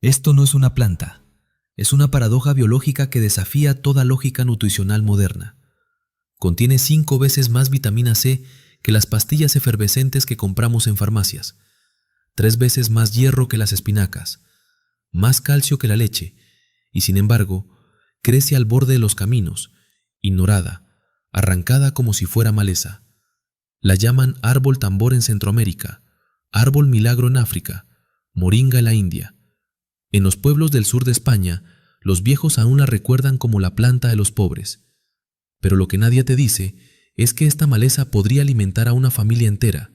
Esto no es una planta, es una paradoja biológica que desafía toda lógica nutricional moderna. Contiene 5 veces más vitamina C que las pastillas efervescentes que compramos en farmacias, 3 veces más hierro que las espinacas, más calcio que la leche, y sin embargo, crece al borde de los caminos, ignorada, arrancada como si fuera maleza. La llaman árbol tambor en Centroamérica, árbol milagro en África, moringa en la India. En los pueblos del sur de España, los viejos aún la recuerdan como la planta de los pobres. Pero lo que nadie te dice es que esta maleza podría alimentar a una familia entera,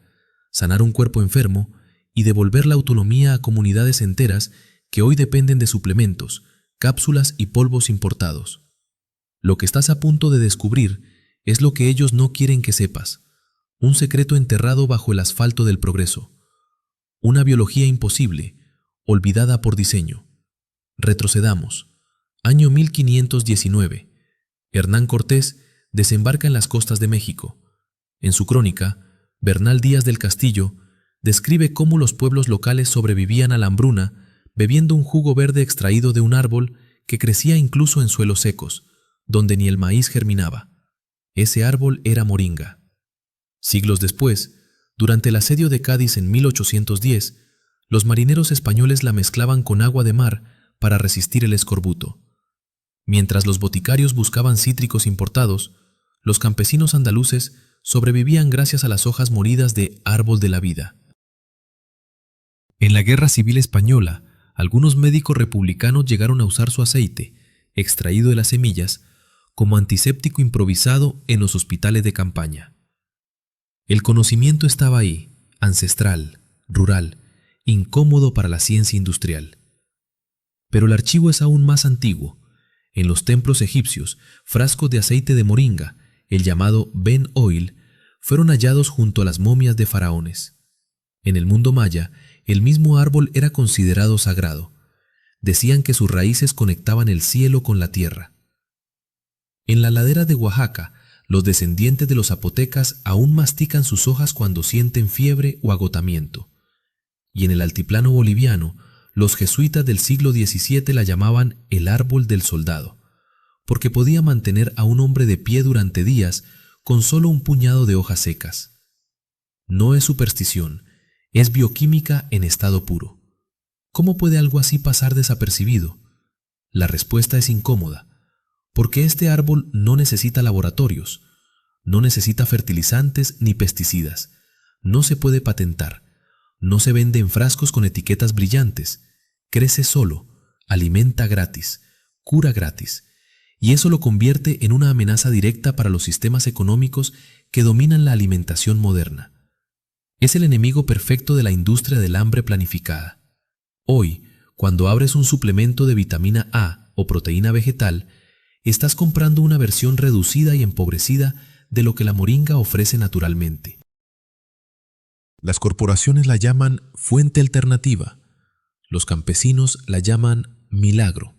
sanar un cuerpo enfermo y devolver la autonomía a comunidades enteras que hoy dependen de suplementos, cápsulas y polvos importados. Lo que estás a punto de descubrir es lo que ellos no quieren que sepas, un secreto enterrado bajo el asfalto del progreso, una biología imposible, olvidada por diseño. Retrocedamos. Año 1519. Hernán Cortés desembarca en las costas de México. En su crónica, Bernal Díaz del Castillo describe cómo los pueblos locales sobrevivían a la hambruna bebiendo un jugo verde extraído de un árbol que crecía incluso en suelos secos, donde ni el maíz germinaba. Ese árbol era moringa. Siglos después, durante el asedio de Cádiz en 1810, los marineros españoles la mezclaban con agua de mar para resistir el escorbuto. Mientras los boticarios buscaban cítricos importados, los campesinos andaluces sobrevivían gracias a las hojas molidas de árbol de la vida. En la Guerra Civil Española, algunos médicos republicanos llegaron a usar su aceite, extraído de las semillas, como antiséptico improvisado en los hospitales de campaña. El conocimiento estaba ahí, ancestral, rural, incómodo para la ciencia industrial. Pero el archivo es aún más antiguo. En los templos egipcios, frascos de aceite de moringa, el llamado Ben Oil, fueron hallados junto a las momias de faraones. En el mundo maya, el mismo árbol era considerado sagrado. Decían que sus raíces conectaban el cielo con la tierra. En la ladera de Oaxaca, los descendientes de los zapotecas aún mastican sus hojas cuando sienten fiebre o agotamiento. Y en el altiplano boliviano, los jesuitas del siglo XVII la llamaban el árbol del soldado, porque podía mantener a un hombre de pie durante días con solo un puñado de hojas secas. No es superstición, es bioquímica en estado puro. ¿Cómo puede algo así pasar desapercibido? La respuesta es incómoda, porque este árbol no necesita laboratorios, no necesita fertilizantes ni pesticidas, no se puede patentar, no se vende en frascos con etiquetas brillantes, crece solo, alimenta gratis, cura gratis, y eso lo convierte en una amenaza directa para los sistemas económicos que dominan la alimentación moderna. Es el enemigo perfecto de la industria del hambre planificada. Hoy, cuando abres un suplemento de vitamina A o proteína vegetal, estás comprando una versión reducida y empobrecida de lo que la moringa ofrece naturalmente. Las corporaciones la llaman fuente alternativa. Los campesinos la llaman milagro.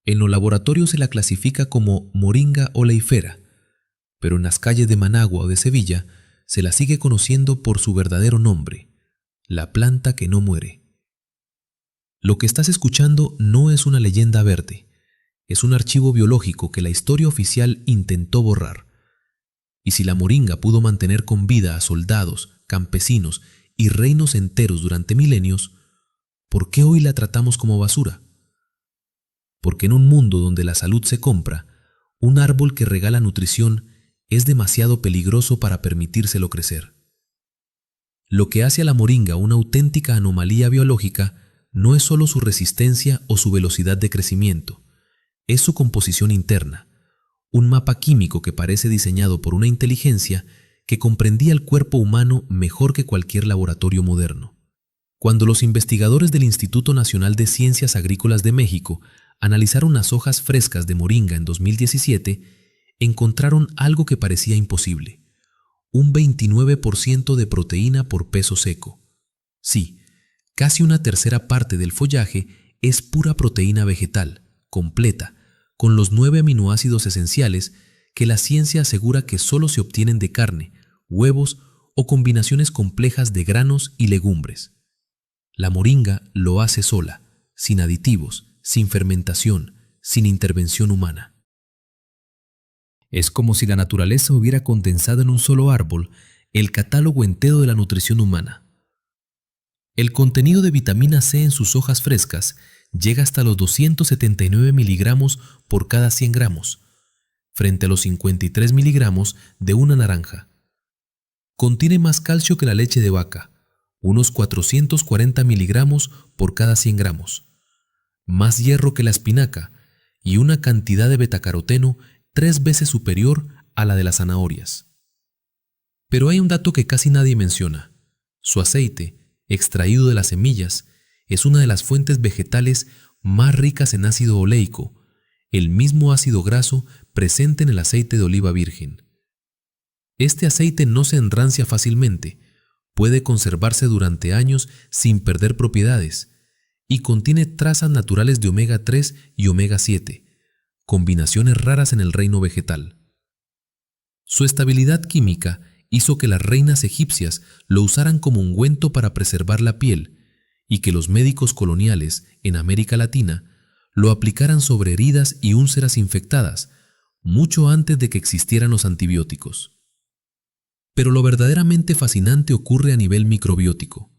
En los laboratorios se la clasifica como moringa oleifera, pero en las calles de Managua o de Sevilla se la sigue conociendo por su verdadero nombre, la planta que no muere. Lo que estás escuchando no es una leyenda verde, es un archivo biológico que la historia oficial intentó borrar. Y si la moringa pudo mantener con vida a soldados, campesinos y reinos enteros durante milenios, ¿por qué hoy la tratamos como basura? Porque en un mundo donde la salud se compra, un árbol que regala nutrición es demasiado peligroso para permitírselo crecer. Lo que hace a la moringa una auténtica anomalía biológica no es solo su resistencia o su velocidad de crecimiento, es su composición interna, un mapa químico que parece diseñado por una inteligencia que comprendía el cuerpo humano mejor que cualquier laboratorio moderno. Cuando los investigadores del Instituto Nacional de Ciencias Agrícolas de México analizaron las hojas frescas de moringa en 2017, encontraron algo que parecía imposible: un 29% de proteína por peso seco. Sí, casi una tercera parte del follaje es pura proteína vegetal, completa, con los 9 aminoácidos esenciales que la ciencia asegura que solo se obtienen de carne, huevos o combinaciones complejas de granos y legumbres. La moringa lo hace sola, sin aditivos, sin fermentación, sin intervención humana. Es como si la naturaleza hubiera condensado en un solo árbol el catálogo entero de la nutrición humana. El contenido de vitamina C en sus hojas frescas llega hasta los 279 miligramos por cada 100 gramos, frente a los 53 miligramos de una naranja. Contiene más calcio que la leche de vaca, unos 440 miligramos por cada 100 gramos, más hierro que la espinaca y una cantidad de betacaroteno 3 veces superior a la de las zanahorias. Pero hay un dato que casi nadie menciona. Su aceite, extraído de las semillas, es una de las fuentes vegetales más ricas en ácido oleico, el mismo ácido graso presente en el aceite de oliva virgen. Este aceite no se enrancia fácilmente, puede conservarse durante años sin perder propiedades y contiene trazas naturales de omega 3 y omega 7, combinaciones raras en el reino vegetal. Su estabilidad química hizo que las reinas egipcias lo usaran como ungüento para preservar la piel y que los médicos coloniales en América Latina lo aplicaran sobre heridas y úlceras infectadas mucho antes de que existieran los antibióticos. Pero lo verdaderamente fascinante ocurre a nivel microbiótico.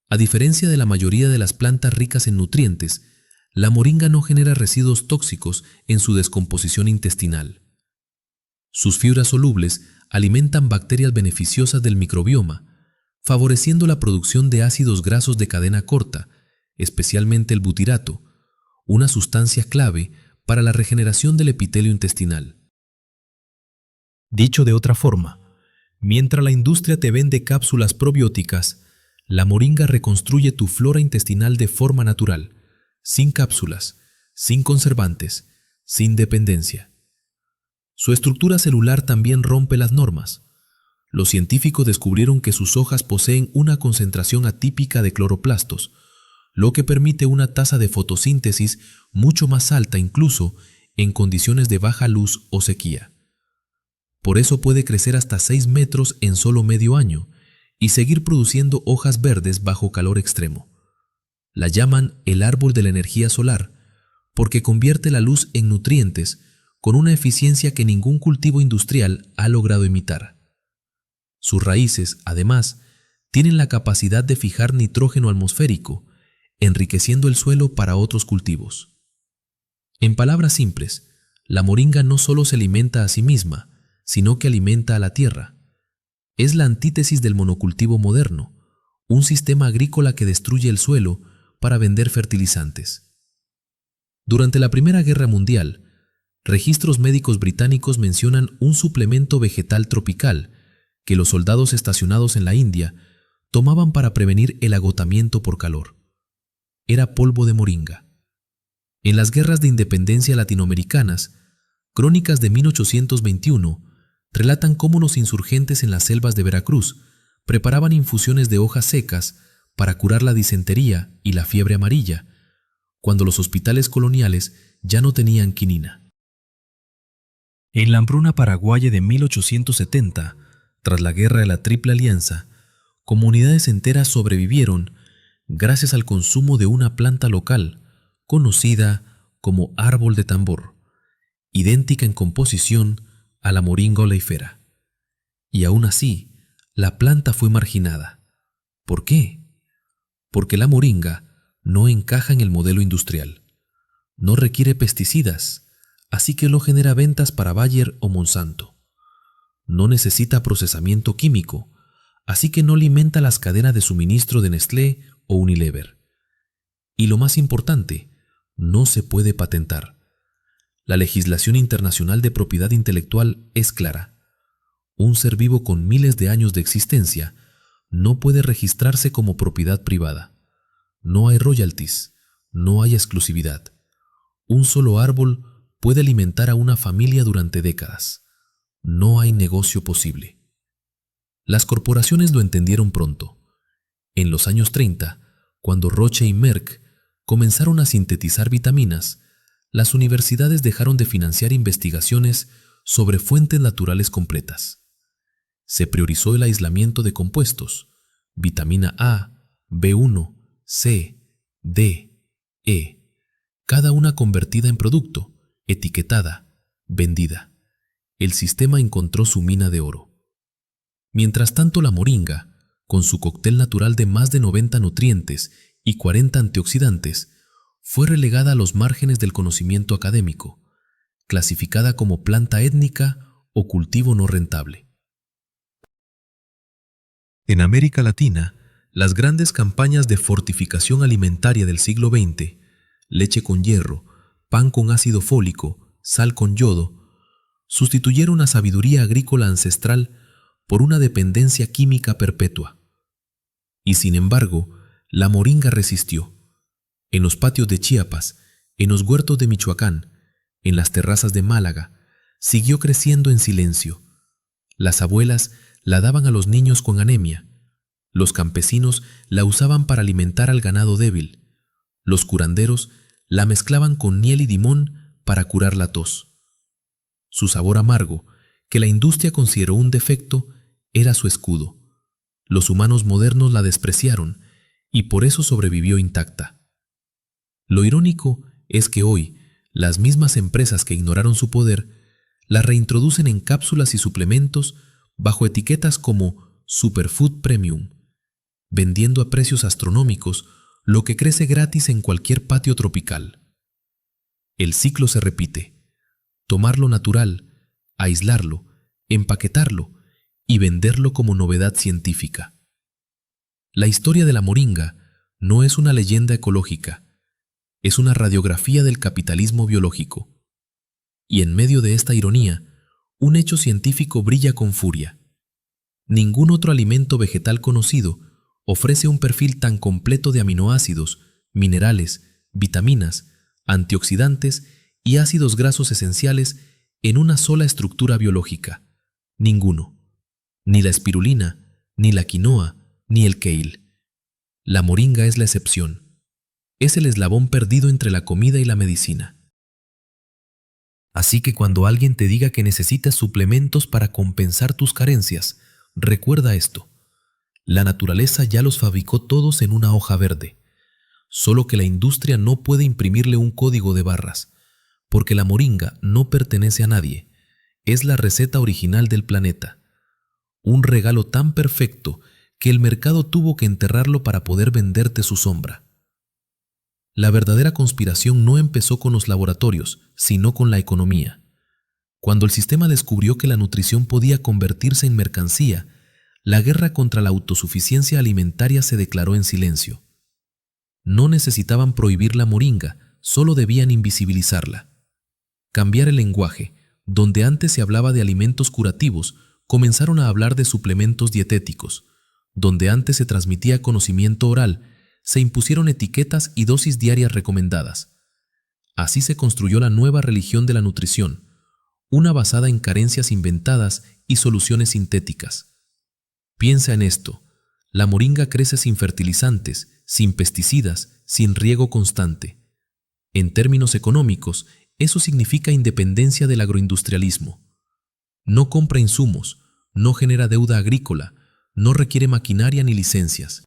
A diferencia de la mayoría de las plantas ricas en nutrientes, la moringa no genera residuos tóxicos en su descomposición intestinal. Sus fibras solubles alimentan bacterias beneficiosas del microbioma, favoreciendo la producción de ácidos grasos de cadena corta, especialmente el butirato, una sustancia clave para la regeneración del epitelio intestinal. Dicho de otra forma, mientras la industria te vende cápsulas probióticas, la moringa reconstruye tu flora intestinal de forma natural, sin cápsulas, sin conservantes, sin dependencia. Su estructura celular también rompe las normas. Los científicos descubrieron que sus hojas poseen una concentración atípica de cloroplastos, lo que permite una tasa de fotosíntesis mucho más alta incluso en condiciones de baja luz o sequía. Por eso puede crecer hasta 6 metros en solo medio año y seguir produciendo hojas verdes bajo calor extremo. La llaman el árbol de la energía solar porque convierte la luz en nutrientes con una eficiencia que ningún cultivo industrial ha logrado imitar. Sus raíces, además, tienen la capacidad de fijar nitrógeno atmosférico, enriqueciendo el suelo para otros cultivos. En palabras simples, la moringa no solo se alimenta a sí misma, sino que alimenta a la tierra. Es la antítesis del monocultivo moderno, un sistema agrícola que destruye el suelo para vender fertilizantes. Durante la Primera Guerra Mundial, registros médicos británicos mencionan un suplemento vegetal tropical que los soldados estacionados en la India tomaban para prevenir el agotamiento por calor. Era polvo de moringa. En las guerras de independencia latinoamericanas, crónicas de 1821 relatan cómo los insurgentes en las selvas de Veracruz preparaban infusiones de hojas secas para curar la disentería y la fiebre amarilla, cuando los hospitales coloniales ya no tenían quinina. En la hambruna paraguaya de 1870, tras la guerra de la Triple Alianza, comunidades enteras sobrevivieron gracias al consumo de una planta local conocida como árbol de tambor, idéntica en composición a la moringa oleifera. Y aún así, la planta fue marginada. ¿Por qué? Porque la moringa no encaja en el modelo industrial. No requiere pesticidas, así que no genera ventas para Bayer o Monsanto. No necesita procesamiento químico, así que no alimenta las cadenas de suministro de Nestlé o Unilever. Y lo más importante, no se puede patentar. La legislación internacional de propiedad intelectual es clara. Un ser vivo con miles de años de existencia no puede registrarse como propiedad privada. No hay royalties, no hay exclusividad. Un solo árbol puede alimentar a una familia durante décadas. No hay negocio posible. Las corporaciones lo entendieron pronto. En los años 30, cuando Roche y Merck comenzaron a sintetizar vitaminas, las universidades dejaron de financiar investigaciones sobre fuentes naturales completas. Se priorizó el aislamiento de compuestos, vitamina A, B1, C, D, Cada una convertida en producto, etiquetada, vendida. El sistema encontró su mina de oro. Mientras tanto, la moringa, con su cóctel natural de más de 90 nutrientes y 40 antioxidantes, fue relegada a los márgenes del conocimiento académico, clasificada como planta étnica o cultivo no rentable. En América Latina, las grandes campañas de fortificación alimentaria del siglo XX, leche con hierro, pan con ácido fólico, sal con yodo, sustituyeron a sabiduría agrícola ancestral por una dependencia química perpetua. Y sin embargo, la moringa resistió. En los patios de Chiapas, en los huertos de Michoacán, en las terrazas de Málaga, siguió creciendo en silencio. Las abuelas la daban a los niños con anemia. Los campesinos la usaban para alimentar al ganado débil. Los curanderos la mezclaban con miel y limón para curar la tos. Su sabor amargo, que la industria consideró un defecto, era su escudo. Los humanos modernos la despreciaron y por eso sobrevivió intacta. Lo irónico es que hoy, las mismas empresas que ignoraron su poder, la reintroducen en cápsulas y suplementos bajo etiquetas como Superfood Premium, vendiendo a precios astronómicos lo que crece gratis en cualquier patio tropical. El ciclo se repite: tomar lo natural, aislarlo, empaquetarlo y venderlo como novedad científica. La historia de la moringa no es una leyenda ecológica, es una radiografía del capitalismo biológico. Y en medio de esta ironía, un hecho científico brilla con furia. Ningún otro alimento vegetal conocido ofrece un perfil tan completo de aminoácidos, minerales, vitaminas, antioxidantes y ácidos grasos esenciales en una sola estructura biológica. Ninguno. Ni la espirulina, ni la quinoa, ni el kale. La moringa es la excepción. Es el eslabón perdido entre la comida y la medicina. Así que cuando alguien te diga que necesitas suplementos para compensar tus carencias, recuerda esto: la naturaleza ya los fabricó todos en una hoja verde, solo que la industria no puede imprimirle un código de barras, porque la moringa no pertenece a nadie, es la receta original del planeta. Un regalo tan perfecto que el mercado tuvo que enterrarlo para poder venderte su sombra. La verdadera conspiración no empezó con los laboratorios, sino con la economía. Cuando el sistema descubrió que la nutrición podía convertirse en mercancía, la guerra contra la autosuficiencia alimentaria se declaró en silencio. No necesitaban prohibir la moringa, solo debían invisibilizarla. Cambiar el lenguaje: donde antes se hablaba de alimentos curativos, comenzaron a hablar de suplementos dietéticos. Donde antes se transmitía conocimiento oral, se impusieron etiquetas y dosis diarias recomendadas. Así se construyó la nueva religión de la nutrición, una basada en carencias inventadas y soluciones sintéticas. Piensa en esto: la moringa crece sin fertilizantes, sin pesticidas, sin riego constante. En términos económicos, eso significa independencia del agroindustrialismo. No compra insumos, no genera deuda agrícola, no requiere maquinaria ni licencias.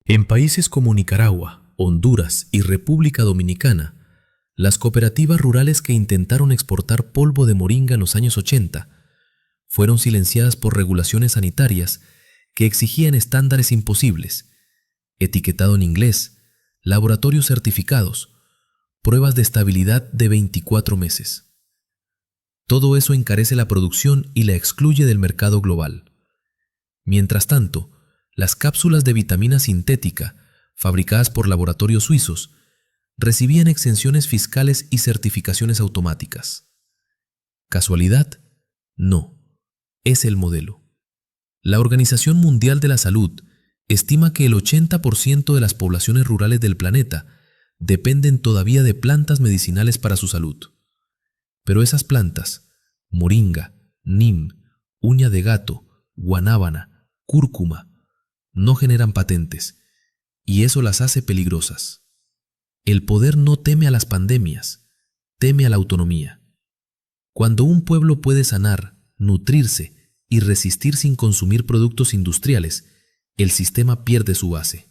En países como Nicaragua, Honduras y República Dominicana, las cooperativas rurales que intentaron exportar polvo de moringa en los años 80 fueron silenciadas por regulaciones sanitarias que exigían estándares imposibles: etiquetado en inglés, laboratorios certificados, pruebas de estabilidad de 24 meses. Todo eso encarece la producción y la excluye del mercado global. Mientras tanto, las cápsulas de vitamina sintética, fabricadas por laboratorios suizos, recibían exenciones fiscales y certificaciones automáticas. ¿Casualidad? No, es el modelo. La Organización Mundial de la Salud estima que el 80% de las poblaciones rurales del planeta dependen todavía de plantas medicinales para su salud. Pero esas plantas, moringa, neem, uña de gato, guanábana, cúrcuma, no generan patentes, y eso las hace peligrosas. El poder no teme a las pandemias, teme a la autonomía. Cuando un pueblo puede sanar, nutrirse y resistir sin consumir productos industriales, el sistema pierde su base.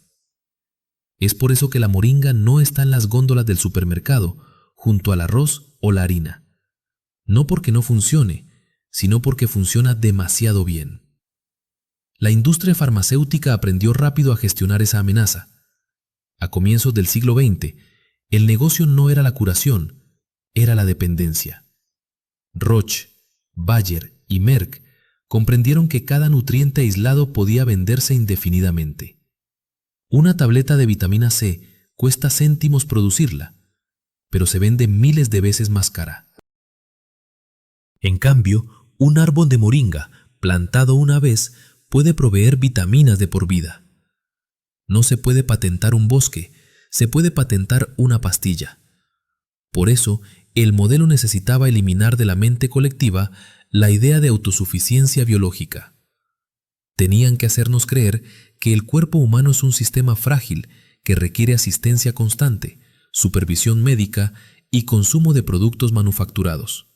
Es por eso que la moringa no está en las góndolas del supermercado, junto al arroz o la harina. No porque no funcione, sino porque funciona demasiado bien. La industria farmacéutica aprendió rápido a gestionar esa amenaza. A comienzos del siglo XX, el negocio no era la curación, era la dependencia. Roche, Bayer y Merck comprendieron que cada nutriente aislado podía venderse indefinidamente. Una tableta de vitamina C cuesta céntimos producirla, pero se vende miles de veces más cara. En cambio, un árbol de moringa, plantado una vez, puede proveer vitaminas de por vida. No se puede patentar un bosque, se puede patentar una pastilla. Por eso, el modelo necesitaba eliminar de la mente colectiva la idea de autosuficiencia biológica. Tenían que hacernos creer que el cuerpo humano es un sistema frágil que requiere asistencia constante, supervisión médica y consumo de productos manufacturados.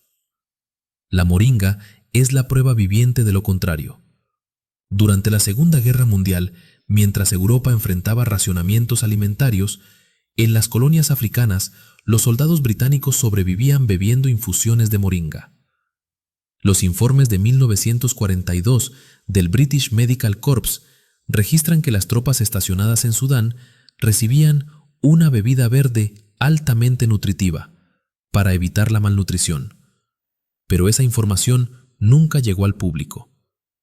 La moringa es la prueba viviente de lo contrario. Durante la Segunda Guerra Mundial, mientras Europa enfrentaba racionamientos alimentarios, en las colonias africanas los soldados británicos sobrevivían bebiendo infusiones de moringa. Los informes de 1942 del British Medical Corps registran que las tropas estacionadas en Sudán recibían una bebida verde altamente nutritiva para evitar la malnutrición. Pero esa información nunca llegó al público.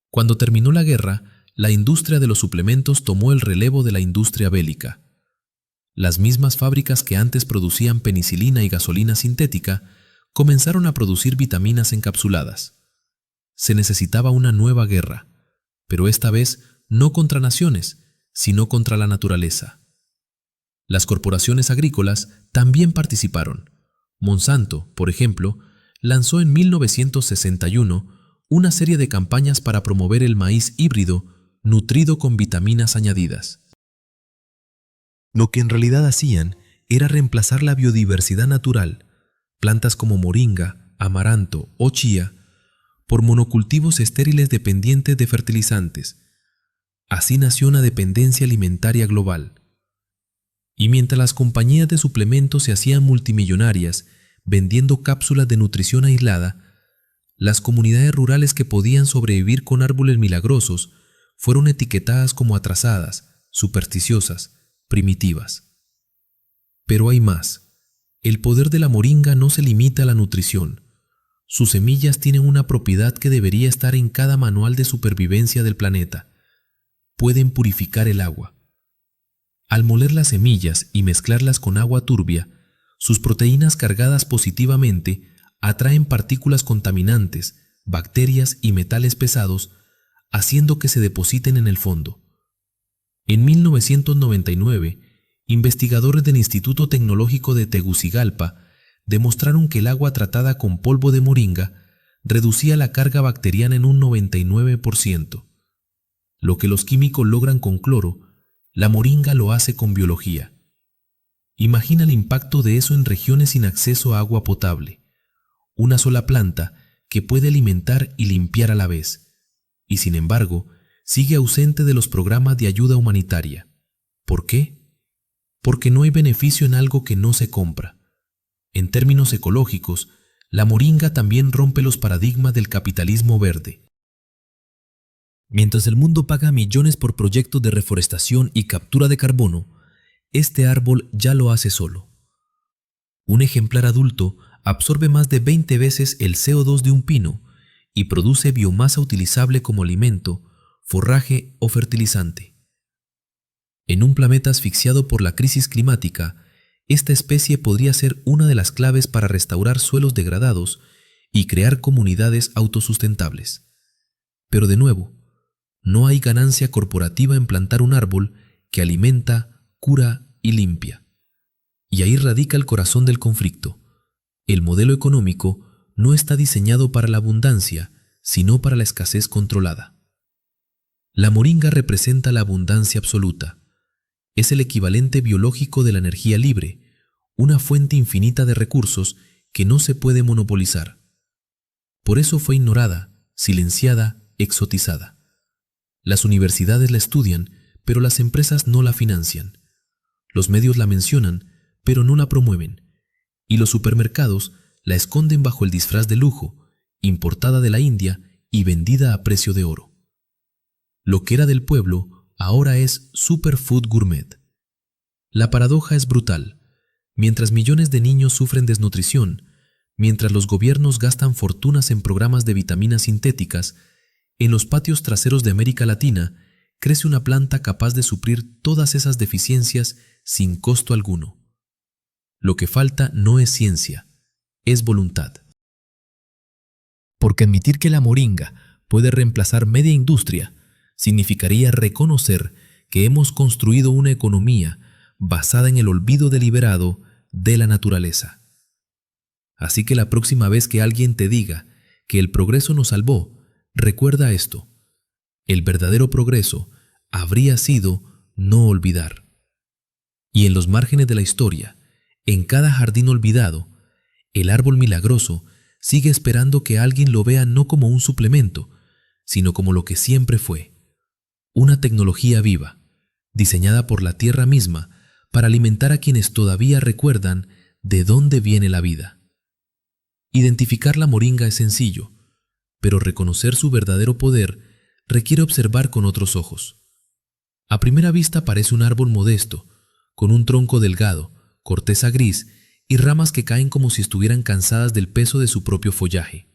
Cuando terminó la guerra, la industria de los suplementos tomó el relevo de la industria bélica. Las mismas fábricas que antes producían penicilina y gasolina sintética comenzaron a producir vitaminas encapsuladas. Se necesitaba una nueva guerra, pero esta vez no contra naciones, sino contra la naturaleza. Las corporaciones agrícolas también participaron. Monsanto, por ejemplo, lanzó en 1961 una serie de campañas para promover el maíz híbrido nutrido con vitaminas añadidas. Lo que en realidad hacían era reemplazar la biodiversidad natural, plantas como moringa, amaranto o chía, por monocultivos estériles dependientes de fertilizantes. Así nació una dependencia alimentaria global. Y mientras las compañías de suplementos se hacían multimillonarias vendiendo cápsulas de nutrición aislada, las comunidades rurales que podían sobrevivir con árboles milagrosos fueron etiquetadas como atrasadas, supersticiosas, primitivas. Pero hay más. El poder de la moringa no se limita a la nutrición. Sus semillas tienen una propiedad que debería estar en cada manual de supervivencia del planeta. Pueden purificar el agua. Al moler las semillas y mezclarlas con agua turbia, sus proteínas cargadas positivamente atraen partículas contaminantes, bacterias y metales pesados, haciendo que se depositen en el fondo. En 1999, investigadores del Instituto Tecnológico de Tegucigalpa demostraron que el agua tratada con polvo de moringa reducía la carga bacteriana en un 99%. Lo que los químicos logran con cloro, la moringa lo hace con biología. Imagina el impacto de eso en regiones sin acceso a agua potable. Una sola planta que puede alimentar y limpiar a la vez, y sin embargo, sigue ausente de los programas de ayuda humanitaria. ¿Por qué? Porque no hay beneficio en algo que no se compra. En términos ecológicos, la moringa también rompe los paradigmas del capitalismo verde. Mientras el mundo paga millones por proyectos de reforestación y captura de carbono, este árbol ya lo hace solo. Un ejemplar adulto absorbe más de 20 veces el CO2 de un pino y produce biomasa utilizable como alimento, forraje o fertilizante. En un planeta asfixiado por la crisis climática, esta especie podría ser una de las claves para restaurar suelos degradados y crear comunidades autosustentables. Pero de nuevo, no hay ganancia corporativa en plantar un árbol que alimenta, cura y limpia. Y ahí radica el corazón del conflicto. El modelo económico no está diseñado para la abundancia, sino para la escasez controlada. La moringa representa la abundancia absoluta. Es el equivalente biológico de la energía libre, una fuente infinita de recursos que no se puede monopolizar. Por eso fue ignorada, silenciada, exotizada. Las universidades la estudian, pero las empresas no la financian. Los medios la mencionan, pero no la promueven, y los supermercados la esconden bajo el disfraz de lujo, importada de la India y vendida a precio de oro. Lo que era del pueblo ahora es superfood gourmet. La paradoja es brutal. Mientras millones de niños sufren desnutrición, mientras los gobiernos gastan fortunas en programas de vitaminas sintéticas, en los patios traseros de América Latina crece una planta capaz de suplir todas esas deficiencias sin costo alguno. Lo que falta no es ciencia, es voluntad. Porque admitir que la moringa puede reemplazar media industria significaría reconocer que hemos construido una economía basada en el olvido deliberado de la naturaleza. Así que la próxima vez que alguien te diga que el progreso nos salvó, recuerda esto: el verdadero progreso habría sido no olvidar. Y en los márgenes de la historia, en cada jardín olvidado, el árbol milagroso sigue esperando que alguien lo vea no como un suplemento, sino como lo que siempre fue: una tecnología viva, diseñada por la tierra misma para alimentar a quienes todavía recuerdan de dónde viene la vida. Identificar la moringa es sencillo, pero reconocer su verdadero poder requiere observar con otros ojos. A primera vista parece un árbol modesto, con un tronco delgado, corteza gris y ramas que caen como si estuvieran cansadas del peso de su propio follaje.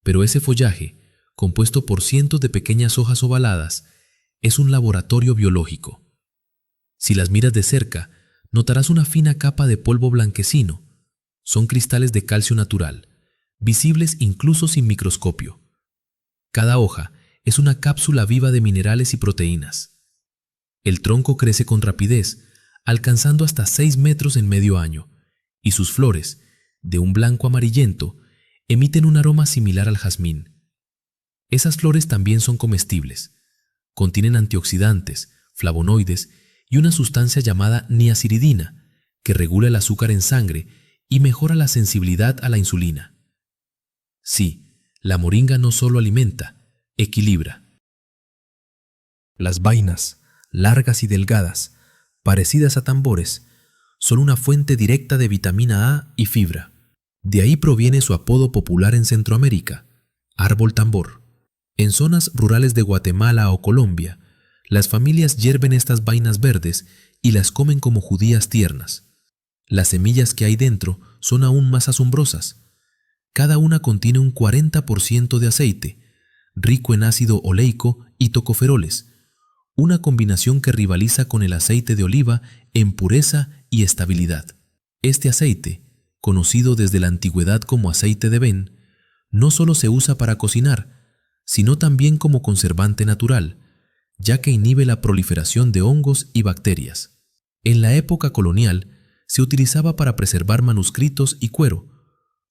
Pero ese follaje, compuesto por cientos de pequeñas hojas ovaladas, es un laboratorio biológico. Si las miras de cerca, notarás una fina capa de polvo blanquecino. Son cristales de calcio natural, visibles incluso sin microscopio. Cada hoja es una cápsula viva de minerales y proteínas. El tronco crece con rapidez, alcanzando hasta 6 metros en medio año, y sus flores, de un blanco amarillento, emiten un aroma similar al jazmín. Esas flores también son comestibles. Contienen antioxidantes, flavonoides y una sustancia llamada niaciridina, que regula el azúcar en sangre y mejora la sensibilidad a la insulina. Sí, la moringa no solo alimenta, equilibra. Las vainas, largas y delgadas, parecidas a tambores, son una fuente directa de vitamina A y fibra. De ahí proviene su apodo popular en Centroamérica, árbol tambor. En zonas rurales de Guatemala o Colombia, las familias hierven estas vainas verdes y las comen como judías tiernas. Las semillas que hay dentro son aún más asombrosas. Cada una contiene un 40% de aceite, rico en ácido oleico y tocoferoles, una combinación que rivaliza con el aceite de oliva en pureza y estabilidad. Este aceite, conocido desde la antigüedad como aceite de ven, no solo se usa para cocinar, sino también como conservante natural, ya que inhibe la proliferación de hongos y bacterias. En la época colonial, se utilizaba para preservar manuscritos y cuero.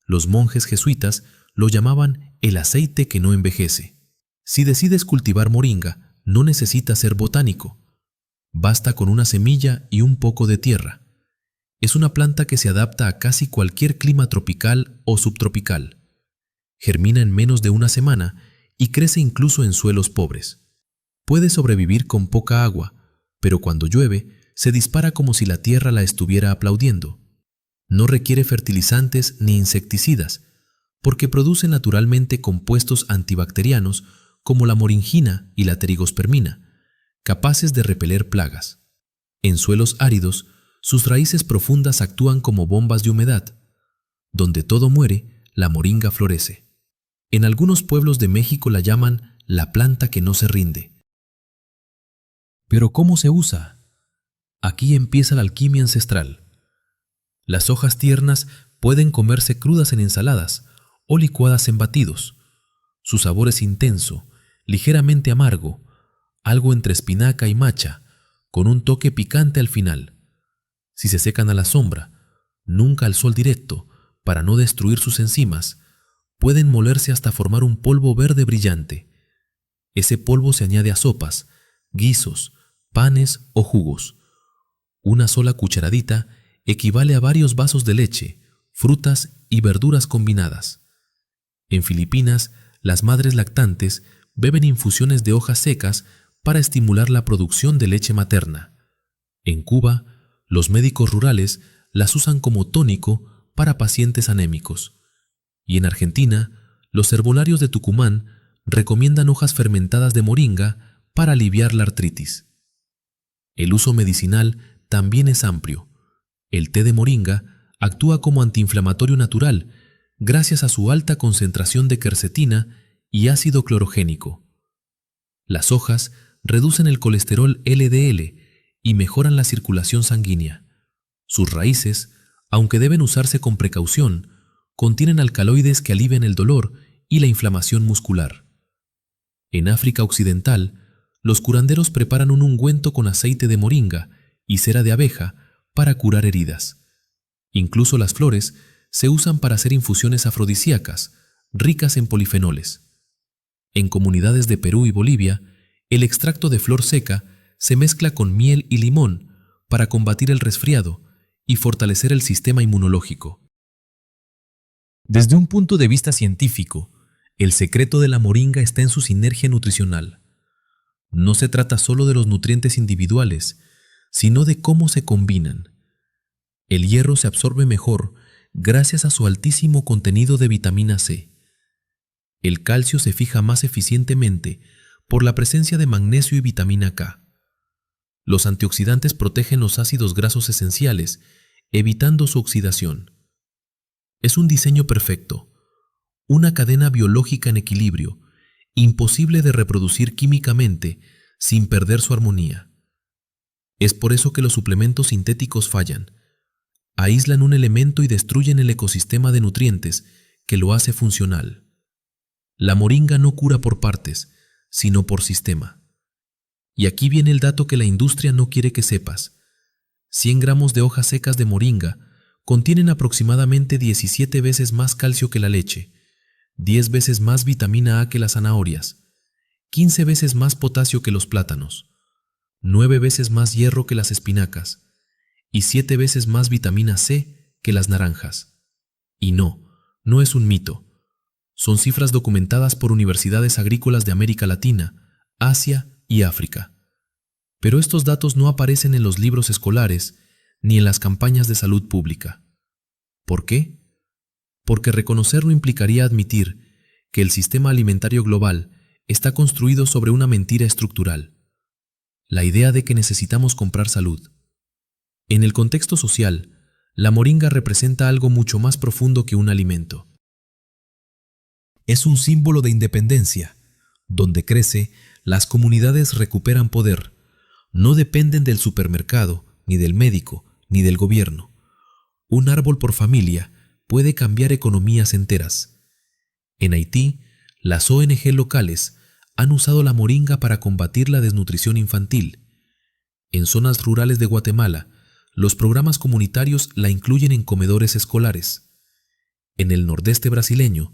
Los monjes jesuitas lo llamaban el aceite que no envejece. Si decides cultivar moringa, no necesitas ser botánico. Basta con una semilla y un poco de tierra. Es una planta que se adapta a casi cualquier clima tropical o subtropical. Germina en menos de una semana y crece incluso en suelos pobres. Puede sobrevivir con poca agua, pero cuando llueve, se dispara como si la tierra la estuviera aplaudiendo. No requiere fertilizantes ni insecticidas, porque produce naturalmente compuestos antibacterianos como la moringina y la pterigospermina, capaces de repeler plagas. En suelos áridos, sus raíces profundas actúan como bombas de humedad. Donde todo muere, la moringa florece. En algunos pueblos de México la llaman la planta que no se rinde. ¿Pero cómo se usa? Aquí empieza la alquimia ancestral. Las hojas tiernas pueden comerse crudas en ensaladas o licuadas en batidos. Su sabor es intenso, ligeramente amargo, algo entre espinaca y macha, con un toque picante al final. Si se secan a la sombra, nunca al sol directo, para no destruir sus enzimas, pueden molerse hasta formar un polvo verde brillante. Ese polvo se añade a sopas, guisos, panes o jugos. Una sola cucharadita equivale a varios vasos de leche, frutas y verduras combinadas. En Filipinas, las madres lactantes beben infusiones de hojas secas para estimular la producción de leche materna. En Cuba, Los médicos rurales las usan como tónico para pacientes anémicos. Y en Argentina, los herbolarios de Tucumán recomiendan hojas fermentadas de moringa para aliviar la artritis. El uso medicinal también es amplio. El té de moringa actúa como antiinflamatorio natural gracias a su alta concentración de quercetina y ácido clorogénico. Las hojas reducen el colesterol LDL y mejoran la circulación sanguínea. Sus raíces, aunque deben usarse con precaución, contienen alcaloides que alivian el dolor y la inflamación muscular. En África Occidental, los curanderos preparan un ungüento con aceite de moringa y cera de abeja para curar heridas. Incluso las flores se usan para hacer infusiones afrodisíacas, ricas en polifenoles. En comunidades de Perú y Bolivia, el extracto de flor seca se mezcla con miel y limón para combatir el resfriado y fortalecer el sistema inmunológico. Desde un punto de vista científico, el secreto de la moringa está en su sinergia nutricional. No se trata solo de los nutrientes individuales, sino de cómo se combinan. El hierro se absorbe mejor gracias a su altísimo contenido de vitamina C. El calcio se fija más eficientemente por la presencia de magnesio y vitamina K. Los antioxidantes protegen los ácidos grasos esenciales, evitando su oxidación. Es un diseño perfecto, una cadena biológica en equilibrio, imposible de reproducir químicamente sin perder su armonía. Es por eso que los suplementos sintéticos fallan. Aíslan un elemento y destruyen el ecosistema de nutrientes que lo hace funcional. La moringa no cura por partes, sino por sistema. Y aquí viene el dato que la industria no quiere que sepas. 100 gramos de hojas secas de moringa contienen aproximadamente 17 veces más calcio que la leche, 10 veces más vitamina A que las zanahorias, 15 veces más potasio que los plátanos, 9 veces más hierro que las espinacas y 7 veces más vitamina C que las naranjas. Y no es un mito. Son cifras documentadas por universidades agrícolas de América Latina, Asia y África. Pero estos datos no aparecen en los libros escolares ni en las campañas de salud pública. ¿Por qué? Porque reconocerlo implicaría admitir que el sistema alimentario global está construido sobre una mentira estructural, la idea de que necesitamos comprar salud. En el contexto social, la moringa representa algo mucho más profundo que un alimento. Es un símbolo de independencia. Donde crece, las comunidades recuperan poder. No dependen del supermercado, ni del médico, ni del gobierno. Un árbol por familia puede cambiar economías enteras. En Haití, las ONG locales han usado la moringa para combatir la desnutrición infantil. En zonas rurales de Guatemala, los programas comunitarios la incluyen en comedores escolares. En el nordeste brasileño,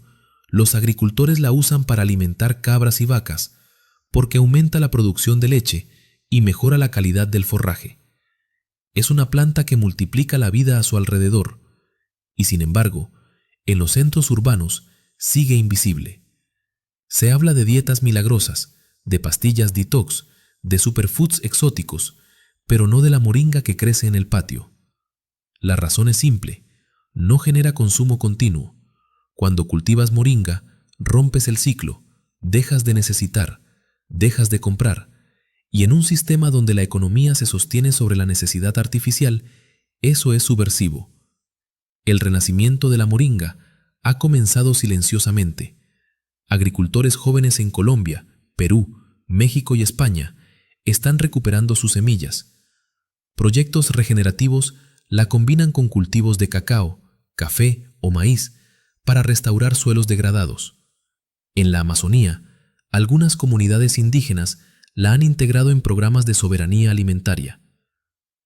los agricultores la usan para alimentar cabras y vacas, porque aumenta la producción de leche y mejora la calidad del forraje. Es una planta que multiplica la vida a su alrededor, y sin embargo, en los centros urbanos sigue invisible. Se habla de dietas milagrosas, de pastillas detox, de superfoods exóticos, pero no de la moringa que crece en el patio. La razón es simple: no genera consumo continuo. Cuando cultivas moringa, rompes el ciclo, dejas de necesitar, dejas de comprar, y en un sistema donde la economía se sostiene sobre la necesidad artificial, eso es subversivo. El renacimiento de la moringa ha comenzado silenciosamente. Agricultores jóvenes en Colombia, Perú, México y España están recuperando sus semillas. Proyectos regenerativos la combinan con cultivos de cacao, café o maíz para restaurar suelos degradados. En la Amazonía, algunas comunidades indígenas la han integrado en programas de soberanía alimentaria.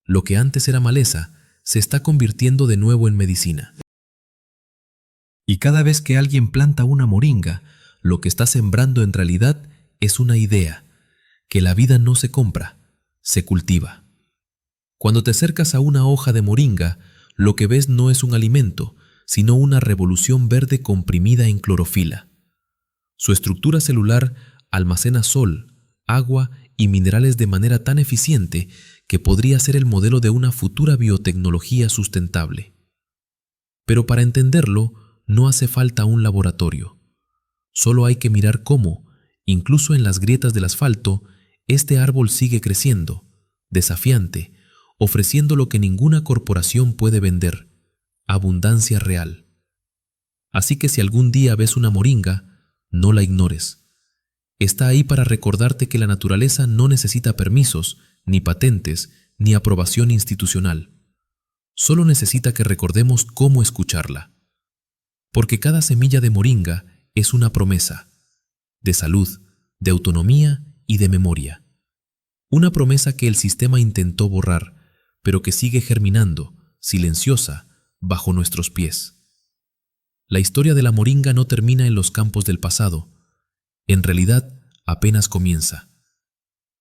Lo que antes era maleza se está convirtiendo de nuevo en medicina. Y cada vez que alguien planta una moringa, lo que está sembrando en realidad es una idea, que la vida no se compra, se cultiva. Cuando te acercas a una hoja de moringa, lo que ves no es un alimento, sino una revolución verde comprimida en clorofila. Su estructura celular almacena sol, agua y minerales de manera tan eficiente que podría ser el modelo de una futura biotecnología sustentable. Pero para entenderlo, no hace falta un laboratorio. Solo hay que mirar cómo, incluso en las grietas del asfalto, este árbol sigue creciendo, desafiante, ofreciendo lo que ninguna corporación puede vender: abundancia real. Así que si algún día ves una moringa, no la ignores. Está ahí para recordarte que la naturaleza no necesita permisos, ni patentes, ni aprobación institucional. Solo necesita que recordemos cómo escucharla. Porque cada semilla de moringa es una promesa de salud, de autonomía y de memoria. Una promesa que el sistema intentó borrar, pero que sigue germinando, silenciosa, bajo nuestros pies. La historia de la moringa no termina en los campos del pasado. En realidad, apenas comienza.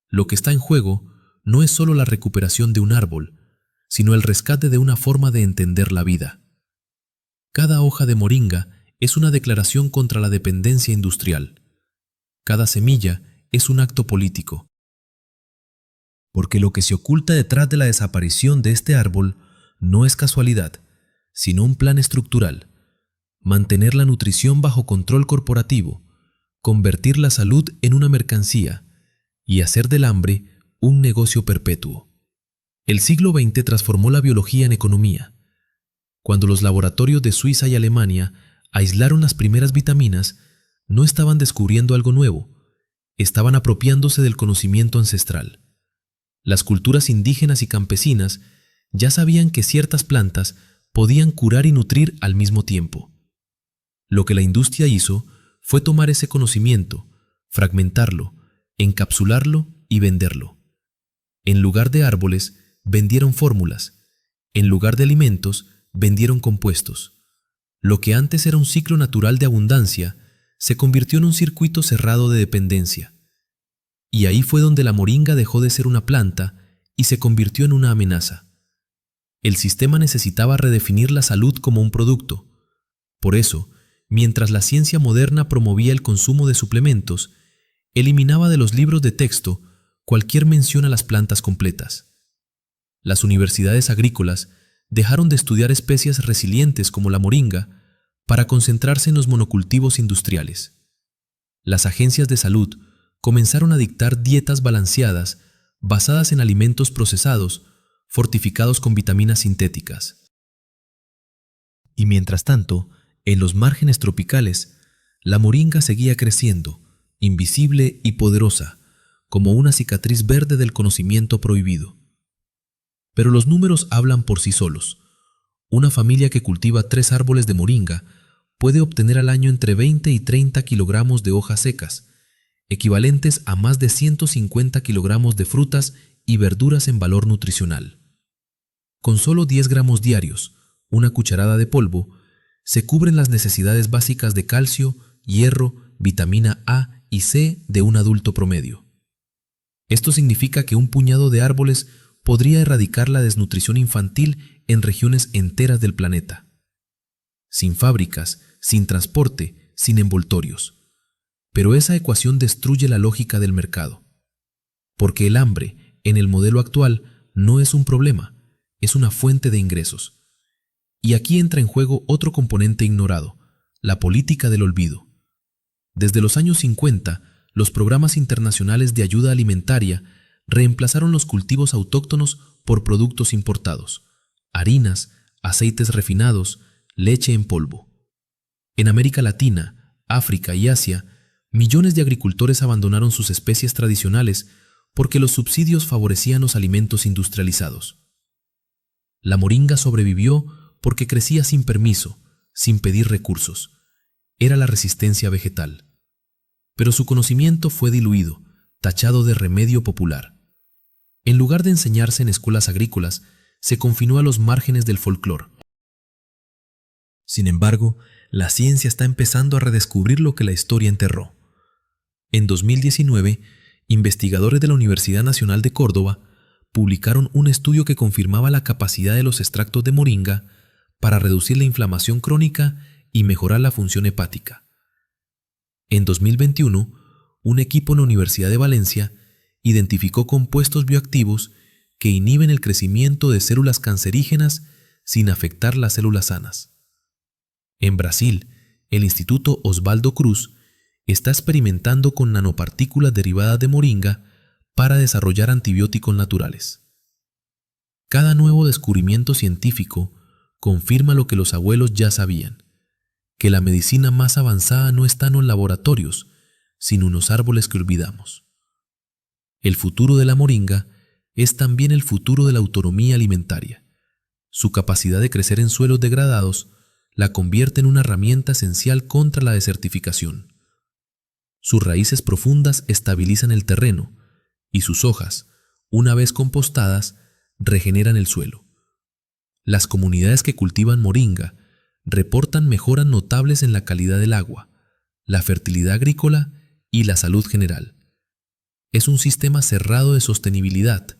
Lo que está en juego no es solo la recuperación de un árbol, sino el rescate de una forma de entender la vida. Cada hoja de moringa es una declaración contra la dependencia industrial. Cada semilla es un acto político. Porque lo que se oculta detrás de la desaparición de este árbol no es casualidad, sino un plan estructural: mantener la nutrición bajo control corporativo, convertir la salud en una mercancía y hacer del hambre un negocio perpetuo. El siglo XX transformó la biología en economía. Cuando los laboratorios de Suiza y Alemania aislaron las primeras vitaminas, no estaban descubriendo algo nuevo, estaban apropiándose del conocimiento ancestral. Las culturas indígenas y campesinas ya sabían que ciertas plantas podían curar y nutrir al mismo tiempo. Lo que la industria hizo fue tomar ese conocimiento, fragmentarlo, encapsularlo y venderlo. En lugar de árboles, vendieron fórmulas. En lugar de alimentos, vendieron compuestos. Lo que antes era un ciclo natural de abundancia se convirtió en un circuito cerrado de dependencia. Y ahí fue donde la moringa dejó de ser una planta y se convirtió en una amenaza. El sistema necesitaba redefinir la salud como un producto. Por eso, mientras la ciencia moderna promovía el consumo de suplementos, eliminaba de los libros de texto cualquier mención a las plantas completas. Las universidades agrícolas dejaron de estudiar especies resilientes como la moringa para concentrarse en los monocultivos industriales. Las agencias de salud comenzaron a dictar dietas balanceadas basadas en alimentos procesados, fortificados con vitaminas sintéticas. Y mientras tanto, en los márgenes tropicales, la moringa seguía creciendo, invisible y poderosa, como una cicatriz verde del conocimiento prohibido. Pero los números hablan por sí solos. Una familia que cultiva 3 árboles de moringa puede obtener al año entre 20 y 30 kilogramos de hojas secas, equivalentes a más de 150 kilogramos de frutas y verduras en valor nutricional. Con solo 10 gramos diarios, una cucharada de polvo, se cubren las necesidades básicas de calcio, hierro, vitamina A y C de un adulto promedio. Esto significa que un puñado de árboles podría erradicar la desnutrición infantil en regiones enteras del planeta. Sin fábricas, sin transporte, sin envoltorios. Pero esa ecuación destruye la lógica del mercado. Porque el hambre, en el modelo actual, no es un problema, es una fuente de ingresos. Y aquí entra en juego otro componente ignorado: la política del olvido. Desde los años 50, los programas internacionales de ayuda alimentaria reemplazaron los cultivos autóctonos por productos importados: harinas, aceites refinados, leche en polvo. En América Latina, África y Asia, millones de agricultores abandonaron sus especies tradicionales porque los subsidios favorecían los alimentos industrializados. La moringa sobrevivió porque crecía sin permiso, sin pedir recursos. Era la resistencia vegetal. Pero su conocimiento fue diluido, tachado de remedio popular. En lugar de enseñarse en escuelas agrícolas, se confinó a los márgenes del folclore. Sin embargo, la ciencia está empezando a redescubrir lo que la historia enterró. En 2019, investigadores de la Universidad Nacional de Córdoba publicaron un estudio que confirmaba la capacidad de los extractos de moringa para reducir la inflamación crónica y mejorar la función hepática. En 2021, un equipo en la Universidad de Valencia identificó compuestos bioactivos que inhiben el crecimiento de células cancerígenas sin afectar las células sanas. En Brasil, el Instituto Osvaldo Cruz está experimentando con nanopartículas derivadas de moringa para desarrollar antibióticos naturales. Cada nuevo descubrimiento científico confirma lo que los abuelos ya sabían, que la medicina más avanzada no está en los laboratorios, sino en los árboles que olvidamos. El futuro de la moringa es también el futuro de la autonomía alimentaria. Su capacidad de crecer en suelos degradados la convierte en una herramienta esencial contra la desertificación. Sus raíces profundas estabilizan el terreno y sus hojas, una vez compostadas, regeneran el suelo. Las comunidades que cultivan moringa reportan mejoras notables en la calidad del agua, la fertilidad agrícola y la salud general. Es un sistema cerrado de sostenibilidad,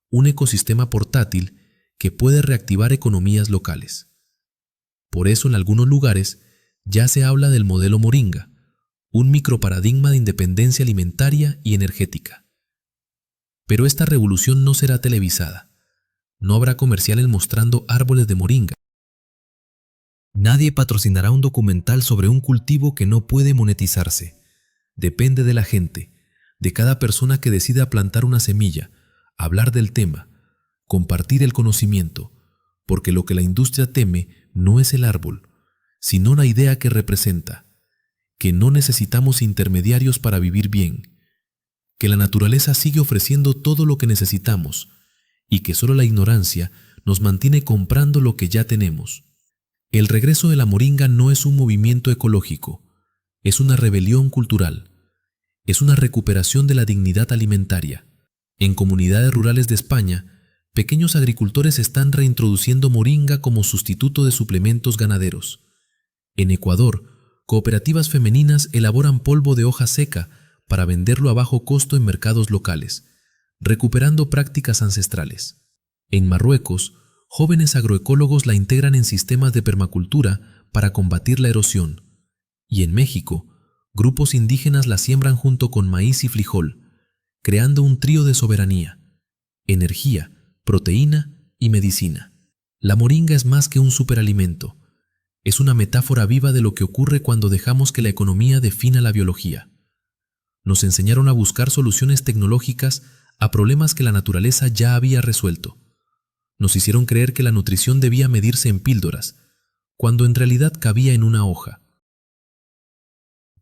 un ecosistema portátil que puede reactivar economías locales. Por eso en algunos lugares ya se habla del modelo moringa, un microparadigma de independencia alimentaria y energética. Pero esta revolución no será televisada. No habrá comerciales mostrando árboles de moringa. Nadie patrocinará un documental sobre un cultivo que no puede monetizarse. Depende de la gente, de cada persona que decida plantar una semilla, hablar del tema, compartir el conocimiento, porque lo que la industria teme no es el árbol, sino la idea que representa, que no necesitamos intermediarios para vivir bien, que la naturaleza sigue ofreciendo todo lo que necesitamos y que solo la ignorancia nos mantiene comprando lo que ya tenemos. El regreso de la moringa no es un movimiento ecológico, es una rebelión cultural, es una recuperación de la dignidad alimentaria. En comunidades rurales de España, pequeños agricultores están reintroduciendo moringa como sustituto de suplementos ganaderos. En Ecuador, cooperativas femeninas elaboran polvo de hoja seca para venderlo a bajo costo en mercados locales, recuperando prácticas ancestrales. En Marruecos, jóvenes agroecólogos la integran en sistemas de permacultura para combatir la erosión. Y en México, grupos indígenas la siembran junto con maíz y frijol, creando un trío de soberanía, energía, proteína y medicina. La moringa es más que un superalimento. Es una metáfora viva de lo que ocurre cuando dejamos que la economía defina la biología. Nos enseñaron a buscar soluciones tecnológicas a problemas que la naturaleza ya había resuelto. Nos hicieron creer que la nutrición debía medirse en píldoras, cuando en realidad cabía en una hoja.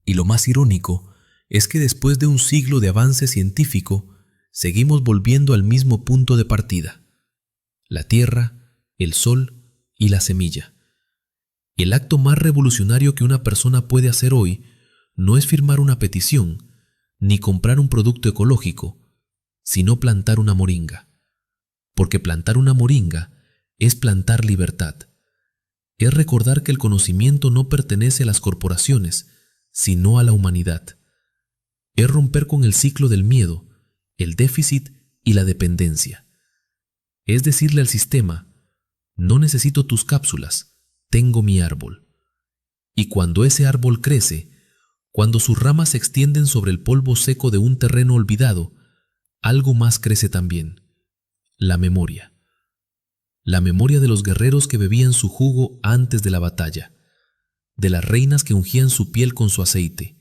Y lo más irónico es que después de un siglo de avance científico, seguimos volviendo al mismo punto de partida: la tierra, el sol y la semilla. El acto más revolucionario que una persona puede hacer hoy no es firmar una petición, ni comprar un producto ecológico, sino plantar una moringa. Porque plantar una moringa es plantar libertad. Es recordar que el conocimiento no pertenece a las corporaciones, sino a la humanidad. Es romper con el ciclo del miedo, el déficit y la dependencia. Es decirle al sistema: no necesito tus cápsulas, tengo mi árbol. Y cuando ese árbol crece, cuando sus ramas se extienden sobre el polvo seco de un terreno olvidado, algo más crece también: la memoria. La memoria de los guerreros que bebían su jugo antes de la batalla, de las reinas que ungían su piel con su aceite,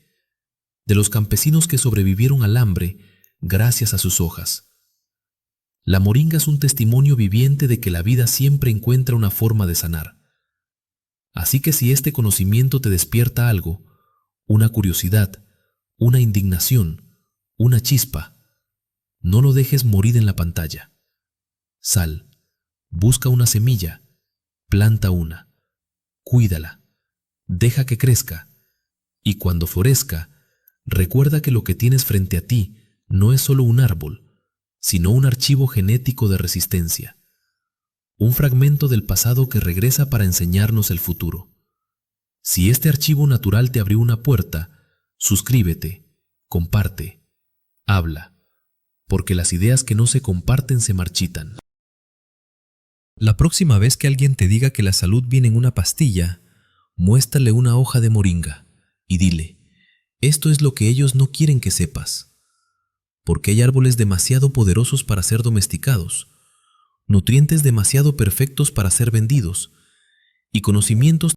de los campesinos que sobrevivieron al hambre gracias a sus hojas. La moringa es un testimonio viviente de que la vida siempre encuentra una forma de sanar. Así que si este conocimiento te despierta algo, una curiosidad, una indignación, una chispa, no lo dejes morir en la pantalla. Sal, busca una semilla, planta una, cuídala, deja que crezca, y cuando florezca, recuerda que lo que tienes frente a ti no es solo un árbol, sino un archivo genético de resistencia, un fragmento del pasado que regresa para enseñarnos el futuro. Si este archivo natural te abrió una puerta, suscríbete, comparte, habla, porque las ideas que no se comparten se marchitan. La próxima vez que alguien te diga que la salud viene en una pastilla, muéstrale una hoja de moringa y dile: Esto es lo que ellos no quieren que sepas, porque hay árboles demasiado poderosos para ser domesticados, nutrientes demasiado perfectos para ser vendidos, y conocimientos